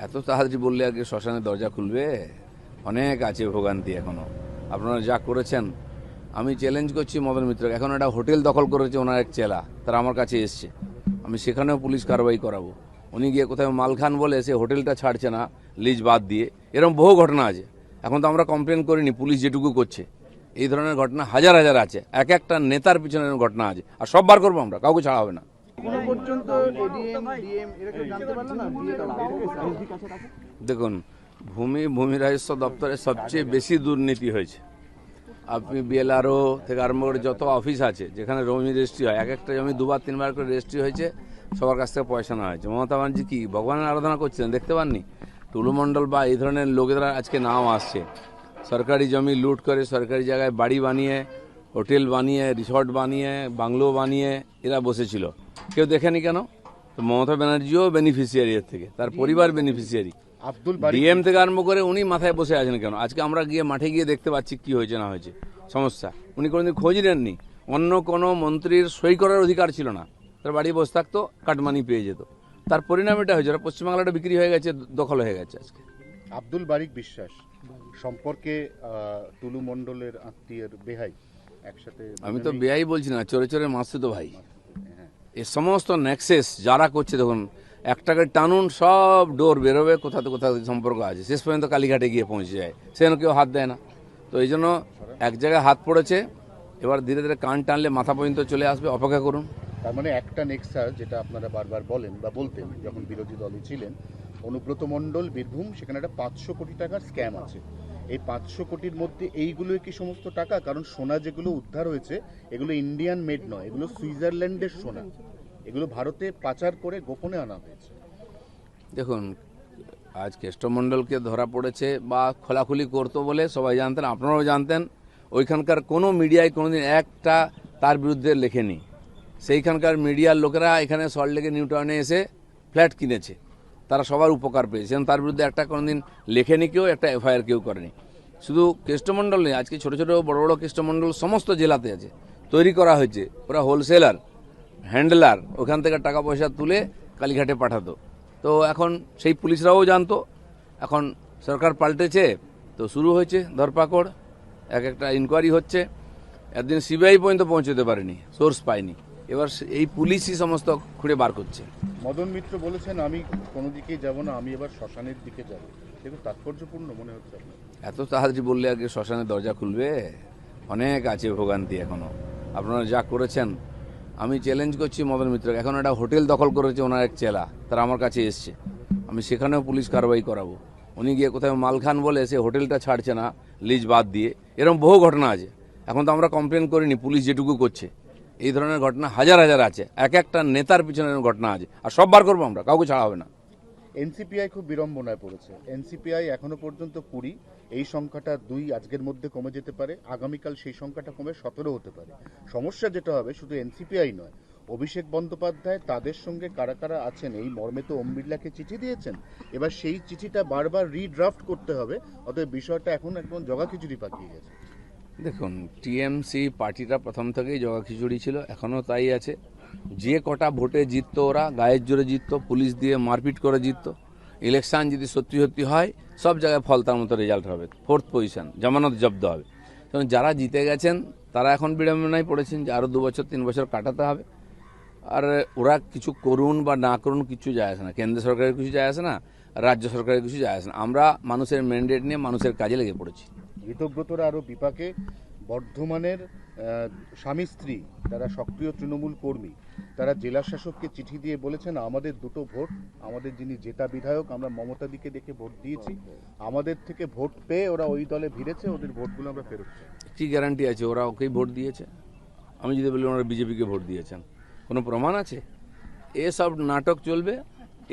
এত তাড়াতাড়ি বললে আগে শ্মশানের দরজা খুলবে? অনেক আছে ভোগান্তি এখনো। আপনারা যা করেছেন, আমি চ্যালেঞ্জ করছি মদন মিত্রকে। এখন একটা হোটেল দখল করেছে ওনার এক চেলা, তারা আমার কাছে এসছে, আমি সেখানেও পুলিশ কারবাই করাবো। উনি গিয়ে কোথাও মাল খান বলে সে হোটেলটা ছাড়ছে না লিজ বাদ দিয়ে, এরকম বহু ঘটনা আছে। এখন তো আমরা কমপ্লেন করিনি, পুলিশ যেটুকু করছে। এই ধরনের ঘটনা হাজার হাজার আছে, এক একটা নেতার পিছনে ঘটনা আছে, আর সব বার করবো আমরা, কাউকে ছাড়া হবে না। এখনো পর্যন্ত এডিএম ডিএম এরা কেউ জানতে পারলো না দেখুন, ভূমি রাজস্ব দপ্তরে সবচেয়ে বেশি দুর্নীতি হয়েছে। আপনি বিএলআরও থেকে আরম্ভ করে যত অফিস আছে যেখানে জমি রেজিস্ট্রি হয়, এক একটা জমি দুবার তিনবার করে রেজিস্ট্রি হয়েছে, সবার কাছ থেকে পয়সা নেওয়া হয়েছে। মমতা ব্যানার্জি কি ভগবানের আরাধনা করছিলেন দেখতে পাননি? টুলু মণ্ডল বা এই ধরনের লোকেরা আজকে নাম আসছে, সরকারি জমি লুট করে সরকারি জায়গায় বাড়ি বানিয়ে, হোটেল বানিয়ে, রিসর্ট বানিয়ে, বাংলো বানিয়ে এরা বসেছিল। কেউ দেখেনি কেন? তো মমতা ব্যানার্জিও বেনিফিশিয়ারি এর থেকে, তার পরিবার বেনিফিশিয়ারি। ডিএম থেকে আরম্ভ করে উনি মাথায় বসে আছেন কেন? আজকে আমরা গিয়ে মাঠে গিয়ে দেখতে পাচ্ছি কি হয়েছে না হয়েছে সমস্যা। উনি কোনোদিন খোঁজ নেননি। অন্য কোনো মন্ত্রীর সই করার অধিকার ছিল না, তার বাড়ি বসে থাকতো, কাটমানি পেয়ে যেত। তার পরিণাম এটা হয়েছে, পশ্চিমবাংলাটা বিক্রি হয়ে গেছে, দখল হয়ে গেছে আজকে। আব্দুল বারিক বিশ্বাস সম্পর্কে টুলু মণ্ডলের আত্মীয়ের বেহাই একসাথে, আমি তো বেয়াই বলছি না, চোরে চোরে মাসে তো ভাই। এই সমস্ত নেক্সেস যারা করছে, দেখুন একটাকে টানুন, সব ডোর বেরোবে, কোথা থেকে কোথা সম্পর্ক আছে, শেষ পর্যন্ত কালীঘাটে গিয়ে পৌঁছে যায়, সেখানে কেউ হাত দেয় না। তো এই জন্য এক জায়গায় হাত পড়েছে, এবার ধীরে ধীরে কান টানলে মাথা পর্যন্ত চলে আসবে, অপেক্ষা করুন। তার মানে একটা নেক্সাস যেটা আপনারা বারবার বলেন বা বলতেন যখন বিরোধী দলে ছিলেন, অনুব্রত মণ্ডল বীরভূম, সেখানে একটা 500 কোটি টাকার স্ক্যাম আছে। এই 500 কোটির মধ্যে এইগুলো কি সমস্ত টাকা? কারণ সোনা যেগুলো উদ্ধার হয়েছে এগুলো ইন্ডিয়ান মেড নয়, এগুলো সুইজারল্যান্ডের সোনা, এগুলো ভারতে পাচার করে গোপনে আনা হয়েছে। দেখুন, আজ কেষ্টমণ্ডলকে ধরা পড়েছে বা খোলাখুলি করতো বলে সবাই জানতেন, আপনারাও জানতেন। ওইখানকার কোনো মিডিয়ায় কোনোদিন একটা তার বিরুদ্ধে লেখেনি। সেইখানকার মিডিয়ার লোকেরা এখানে সল্টলেকে নিউ টাউনে এসে ফ্ল্যাট কিনেছে, তারা সবার উপকার পেয়েছেন, তার বিরুদ্ধে একটা কোনোদিন লেখেনি কেউ, একটা এফআইআর কেউ করেনি। শুধু কেষ্টমণ্ডল নেই, আজকে ছোটো ছোটো বড় বড় কেষ্টমণ্ডল সমস্ত জেলাতে আছে, তৈরি করা হয়েছে। ওরা হোলসেলার, হ্যান্ডলার, ওখান থেকে টাকা পয়সা তুলে কালীঘাটে পাঠাতো। তো এখন সেই পুলিশরাও জানতো, এখন সরকার পাল্টেছে তো শুরু হয়েছে ধরপাকড়, এক একটা ইনকোয়ারি হচ্ছে। একদিন সিবিআই পর্যন্ত পৌঁছতে পারেনি, সোর্স পায়নি, এবার এই পুলিশই সমস্ত খুঁড়ে বার করছে। মদন মিত্র বলেছেন আমি কোনো দিকেই যাব না, আমি এবার শ্মশানের দিকে যাব। দেখুন তাৎপর্যপূর্ণ মনে হচ্ছে আপনার। এত তাড়াতাড়ি বললে আগে শ্মশানের দরজা খুলবে? অনেক আছে ভোগান্তি এখনো। আপনারা যা করেছেন, আমি চ্যালেঞ্জ করছি মদন মিত্রকে। এখন একটা হোটেল দখল করেছে ওনার এক চেলা, তারা আমার কাছে এসছে, আমি সেখানেও পুলিশ কারবাই করাবো। উনি গিয়ে কোথাও মাল খান বলে সে হোটেলটা ছাড়ছে না লিজ বাদ দিয়ে, এরকম বহু ঘটনা আছে। এখন তো আমরা কমপ্লেন করিনি, পুলিশ যেটুকু করছে। এই ধরনের ঘটনা হাজার হাজার আছে, এক একটা নেতার পিছনে ঘটনা আছে, আর সব বার করবো আমরা, কাউকে ছাড়া হবে না। এনসিপিআই খুব বিড়ম্বনায় পড়েছে। এনসিপিআই এখনো পর্যন্ত 20, এই সংখ্যাটা 2 আজকের মধ্যে কমে যেতে পারে, আগামীকাল সেই সংখ্যাটা কমে 17 হতে পারে। সমস্যা যেটা হবে শুধু এনসিপিআই নয়, অভিষেক বন্দ্যোপাধ্যায় তাদের সঙ্গে কারা কারা আছেন এই মর্মে তো ওম বিড়লাকে চিঠি দিয়েছেন, এবার সেই চিঠিটা বারবার রিড্রাফট করতে হবে। অতএব বিষয়টা এখন একদম জগাখিচুড়ি পাকিয়ে গেছে। দেখুন, টিএমসি পার্টিটা প্রথম থেকেই জগা খিচুড়ি ছিল, এখনও তাই আছে। যে কটা ভোটে জিততো ওরা গায়ের জোরে জিততো, পুলিশ দিয়ে মারপিট করে জিততো। ইলেকশন যদি সত্যি সত্যি হয়, সব জায়গায় ফল তার মতো রেজাল্ট হবে, 4th পজিশন, জামানত জব্দ হবে। কারণ যারা জিতে গেছেন তারা এখন বিড়ম্বনায় পড়েছেন যে আরও 2 বছর 3 বছর কাটাতে হবে। আর ওরা কিছু করুন বা না করুন কিছু যায় আসে না, কেন্দ্র সরকারের কিছু যায় আসে না, রাজ্য সরকারের কিছু যায় আসে না। আমরা মানুষের ম্যান্ডেট নিয়ে মানুষের কাজে লেগে পড়েছি। ঋতব্রতরা আরও বিপাকে। বর্ধমানের স্বামী স্ত্রী তারা সক্রিয় তৃণমূল কর্মী, তারা জেলা শাসককে চিঠি দিয়ে বলেছেন আমাদের 2টো ভোট, আমাদের যিনি জেতা বিধায়ক আমরা মমতাদিকে দেখে ভোট দিয়েছি, আমাদের থেকে ভোট পেয়ে ওরা ওই দলে ভিড়েছে, ওদের ভোটগুলো আমরা ফেরত চাই। কি গ্যারান্টি আছে ওরা ওকেই ভোট দিয়েছে? আমি যদি বলি ওনারা বিজেপিকে ভোট দিয়েছেন, কোনো প্রমাণ আছে? এসব নাটক চলবে,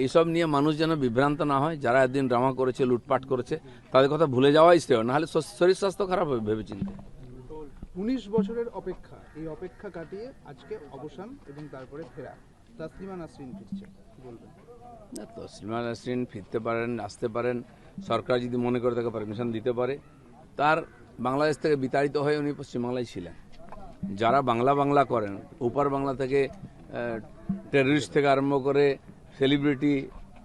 এইসব নিয়ে মানুষ যেন বিভ্রান্ত না হয়। যারা একদিন ড্রামা করেছে, লুটপাট করেছে, তাদের কথা ভুলে যাওয়াই শ্রেয়, নাহলে শরীর স্বাস্থ্য খারাপ হবে ভেবেচিন্তে। 19 বছরের অপেক্ষা, এই অপেক্ষা কাটিয়ে আজকে অবসান এবং তারপরে ফেরা। তাসলিমা নাসরিন ফিরছে, কি বলবেন? না, তসলিমা নাসরিন ফিরতে পারেন, আসতে পারেন, সরকার যদি মনে করে তাকে পারমিশন দিতে পারে। তার বাংলাদেশ থেকে বিতাড়িত হয়ে উনি পশ্চিমবাংলায় ছিলেন। যারা বাংলা করেন, উপার বাংলা থেকে টেররিস্ট থেকে আরম্ভ করে সেলিব্রিটি,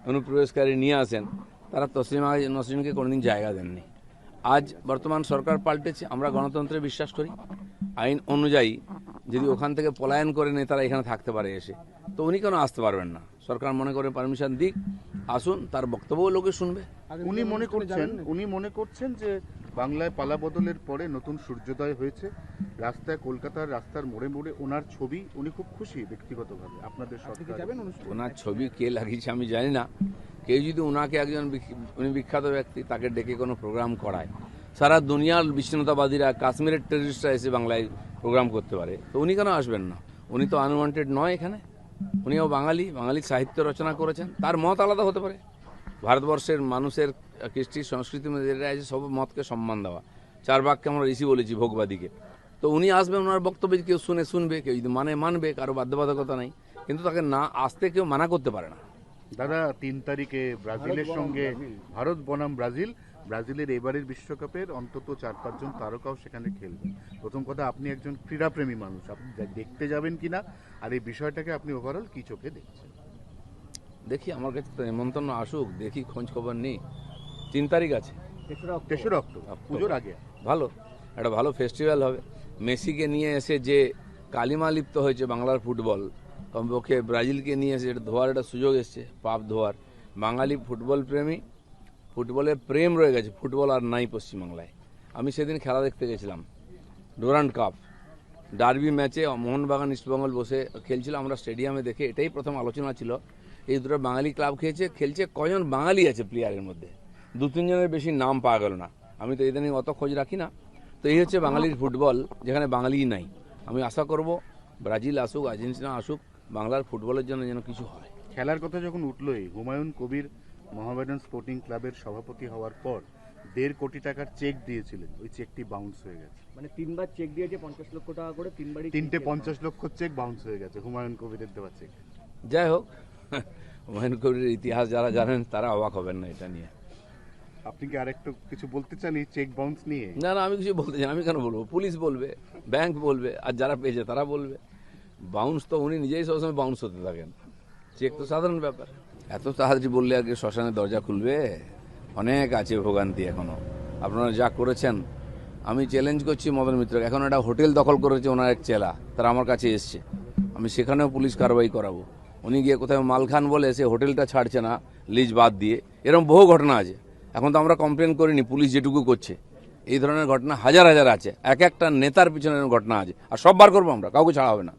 অনুপ্রবেশকারী নিয়ে আসেন, তারা তসলিমা নসরিনকে কোনোদিন জায়গা দেননি। আজ বর্তমান সরকার পাল্টেছে, আমরা গণতন্ত্রে বিশ্বাস করি। আইন অনুযায়ী যদি ওখান থেকে পলায়ন করে নেতারা এখানে থাকতে পারে এসে, তো উনি কেন আসতে পারবেন না? সরকার মনে করে পারমিশন দিক, আসুন, তার বক্তব্যও লোকে শুনবে। উনি মনে করছেন যে বাংলায় পালা বদলের পরে নতুন সূর্যোদয় হয়েছে, রাস্তায় কলকাতার রাস্তার মোড়ে মোড়ে ওনার ছবি, উনি খুব খুশি ব্যক্তিগতভাবে। আপনাদের সরকার যাবেন অনুষ্ঠানে? ওনার ছবি কে লাগিয়েছে আমি জানি না। কেউ যদি ওনাকে একজন উনি বিখ্যাত ব্যক্তি, তাকে ডেকে কোনো প্রোগ্রাম করায়, সারা দুনিয়ার বিচ্ছিন্নতাবাদীরা, কাশ্মীরের টেররিস্টরা এসে বাংলায় প্রোগ্রাম করতে পারে, তো উনি কেন আসবেন না? উনি তো আনওয়ান্টেড নয় এখানে। উনিও বাঙালি, বাঙালি সাহিত্য রচনা করেছেন, তার মত আলাদা হতে পারে। ভারতবর্ষের মানুষের কৃষ্টি সংস্কৃতির মধ্যে যেটা আছে, সব মতকে সম্মান দেওয়া। 4 বাক্যে আমরা ঋষি বলেছি ভোগবাদীকে। তো উনি আসবেন, ওনার বক্তব্য কেউ শুনবে, কেউ যদি মানবে, কারো বাধ্যবাধকতা নাই, কিন্তু তাকে না আসতে কেউ মানা করতে পারে না। দাদা 3 তারিখে ব্রাজিলের সঙ্গে ভারত বনাম ব্রাজিলের এবারের বিশ্বকাপের অন্তত 4-5 জন তারকাও সেখানে খেলবেন। প্রথম কথা, আপনি একজন ক্রীড়াপ্রেমী মানুষ, আপনি দেখতে যাবেন কিনা, আর এই বিষয়টাকে আপনি ওভারঅল কি চোখে দেখছেন? দেখি, আমার কাছে তো নিমন্ত্রণ আসুক, দেখি, খোঁজ খবর নেই। 3 তারিখ আছে, 3রা অক্টোবর, পুজোর আগে। ভালো, একটা ভালো ফেস্টিভ্যাল হবে। মেসিকে নিয়ে এসে যে কালিমা লিপ্ত হয়েছে বাংলার ফুটবল, কমপক্ষে ব্রাজিলকে নিয়ে এসে এটা ধোয়ার একটা সুযোগ এসছে, পাপ ধোয়ার। বাঙালি ফুটবল প্রেমী, ফুটবলের প্রেম রয়ে গেছে, ফুটবল আর নাই পশ্চিমবাংলায়। আমি সেদিন খেলা দেখতে গেছিলাম, ডুরান্ড কাপ ডার্বি ম্যাচে মোহনবাগান ইস্টবেঙ্গল বসে খেলছিল, আমরা স্টেডিয়ামে দেখে এটাই প্রথম আলোচনা ছিল, এই দুটো বাঙালি ক্লাব খেলছে, কজন বাঙালি আছে প্লেয়ারের মধ্যে? 2-3 জনের বেশি নাম পাওয়া গেল না। আমি তো ইদানিং অত খোঁজ রাখি না। তো এই হচ্ছে বাঙালির ফুটবল, যেখানে বাঙালিই নাই। আমি আশা করব ব্রাজিল আসুক, আর্জেন্টিনা আসুক, বাংলার ফুটবলের জন্য যেন কিছু হয়। খেলার কথা যখন উঠলোই, হুমায়ুন কবির মোহামেডান স্পোর্টিং ক্লাবের সভাপতি হওয়ার পর 1.5 কোটি টাকার চেক দিয়েছিলেন, ওই চেকটি বাউন্স হয়ে গেছে। মানে 3বার চেক দিয়েছে 50 লক্ষ টাকা করে, 3বারই 3টে 50 লক্ষ চেক বাউন্স হয়ে গেছে হুমায়ুন কবিরের দেওয়া চেক। যাই হোক, হুমায়ুন কবিরের ইতিহাস যারা জানেন তারা অবাক হবেন না এটা নিয়ে। আপনি কি আরেকটু কিছু বলতে চান এই চেক বাউন্স নিয়ে? না, আমি কিছু বলতে চাই, আমি কেন বলবো? পুলিশ বলবে, ব্যাংক বলবে, আর যারা পেয়েছে তারা বলবে। বাউন্স তো উনি নিজেই সবসময় বাউন্স হতে থাকেন, চেক তো সাধারণ ব্যাপার। এত তাড়াতাড়ি বললে আগে শ্মশানের দরজা খুলবে? অনেক আছে ভোগান্তি এখনো। আপনারা যা করেছেন, আমি চ্যালেঞ্জ করছি মদন মিত্রকে। এখন একটা হোটেল দখল করেছে ওনার এক চেলা, তারা আমার কাছে এসছে, আমি সেখানেও পুলিশ কারবাই করাবো। উনি গিয়ে কোথায় মাল খান বলে সে হোটেলটা ছাড়ছে না লিজ বাদ দিয়ে, এরকম বহু ঘটনা আছে। এখন তো আমরা কমপ্লেন করিনি, পুলিশ যেটুকু করছে। এই ধরনের ঘটনা হাজার হাজার আছে, এক একটা নেতার পিছনে ঘটনা আছে, আর সব বার করবো আমরা, কাউকে ছাড়া হবে না।